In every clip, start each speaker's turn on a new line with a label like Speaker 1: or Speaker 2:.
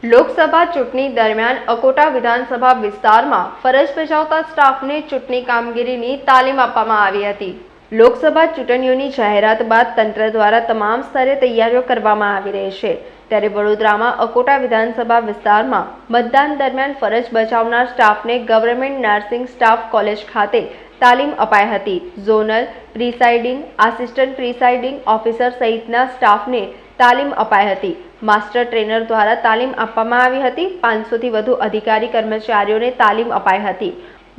Speaker 1: લોકસભા ચૂંટણી દરમિયાન અકોટા વિધાનસભા વિસ્તારમાં ફરજ બજાવતા સ્ટાફને ચૂંટણી કામગીરીની તાલીમ આપવામાં આવી હતી। લોકસભા ચૂંટણીઓની જાહેરાત બાદ તંત્ર દ્વારા તમામ સ્તરે તૈયારીઓ કરવામાં આવી રહી છે। ત્યારે વડોદરામાં અકોટા વિધાનસભા વિસ્તારમાં મતદાન દરમિયાન ફરજ બજાવનાર સ્ટાફને ગવર્મેન્ટ નર્સિંગ સ્ટાફ કોલેજ ખાતે તાલીમ અપાઈ હતી। Zonal presiding, assistant presiding officer સહિતના સ્ટાફને તાલીમ અપાઈ હતી। માસ્ટર ટ્રેનર દ્વારા તાલીમ આપવામાં આવી હતી। 500 થી વધુ અધિકારી કર્મચારીઓને તાલીમ અપાઈ હતી।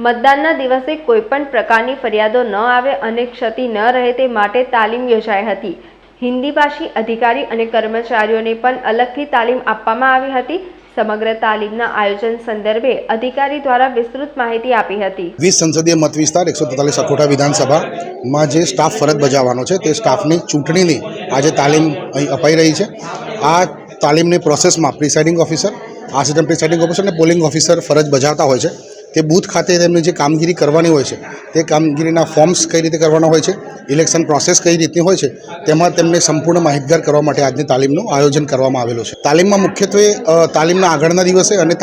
Speaker 1: મતદાનના દિવસે કોઈપણ પ્રકારની ફરિયાદો ન આવે અને ક્ષતિ ન રહે તે માટે તાલીમ યોજાઈ હતી। હિન્દી ભાષી અધિકારી અને કર્મચારીઓને પણ અલગથી તાલીમ આપવામાં આવી હતી। સમગ્ર તાલીમના આયોજન સંદર્ભે અધિકારી દ્વારા વિસ્તૃત માહિતી આપી હતી।
Speaker 2: 20 સંસદીય મત વિસ્તાર 143 અકોટા વિધાનસભામાં જે સ્ટાફ ફરજ બજાવવાનો છે તે સ્ટાફની ચૂંટણીની આજે તાલીમ અહીં અપાઈ રહી છે। આ તાલીમની પ્રોસેસમાં presiding officer, assistant presiding officer અને પોલિંગ ઓફિસર ફરજ બજાવતા હોય છે। તે બૂથ ખાતે તેમની જે કામગીરી કરવાની હોય છે તે કામગીરીના ફોર્મ્સ કઈ રીતે કરવાના હોય છે, ઇલેક્શન પ્રોસેસ કઈ રીતની હોય છે, તેમાં તેમને સંપૂર્ણ માહિતગાર કરવા માટે આજની તાલીમનું આયોજન કરવામાં આવેલું છે। તાલીમમાં મુખ્યત્વે તાલીમના આગળના દિવસે અને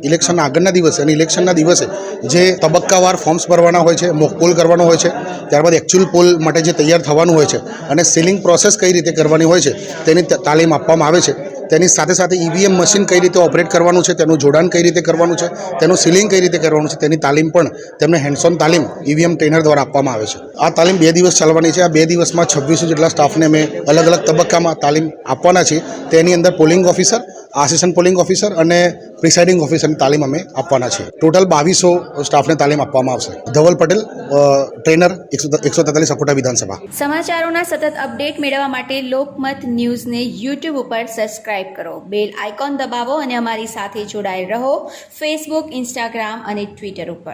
Speaker 2: ઇલેક્શનના આગળના દિવસે અને ઇલેક્શનના દિવસે જે તબક્કાવાર ફોર્મ્સ ભરવાના હોય છે, મોક પોલ કરવાનો હોય છે, ત્યારબાદ એકચ્યુઅલ પોલ માટે જે તૈયાર થવાનું હોય છે અને સીલિંગ પ્રોસેસ કઈ રીતે કરવાની હોય છે તેની તાલીમ આપવામાં આવે છે। તેની સાથે સાથે ઈવીએમ મશીન કઈ રીતે ઓપરેટ કરવાનું છે, તેનું જોડાણ કઈ રીતે કરવાનું છે, તેનું સીલિંગ કઈ રીતે કરવાનું છે તેની તાલીમ પણ તેમને હેન્ડ્સ ઓન તાલીમ ઈવીએમ ટ્રેનર દ્વારા આપવામાં આવે છે। આ તાલીમ 2 દિવસ ચાલવાની છે। આ 2 દિવસમાં 2600 જેટલા સ્ટાફને અમે અલગ અલગ તબક્કામાં તાલીમ આપવાના છીએ। તેની અંદર polling officer, assistant polling officer અને પ્રિસાઇડિંગ ઓફિસરની તાલીમ અમે આપવાના છીએ। ટોટલ 2200 સ્ટાફને તાલીમ આપવામાં આવશે। ધવલ પટેલ, ટ્રેનર, 143 અકોટા વિધાનસભા।
Speaker 3: સમાચારોના સતત અપડેટ મેળવવા માટે લોકમત ન્યૂઝને યુટ્યુબ ઉપર સબસ્ક્રાઇબ કરો, બેલ આઇકોન દબાવો અને અમારી સાથે જોડાયેલ રહો ફેસબુક, ઇન્સ્ટાગ્રામ અને ટ્વિટર ઉપર।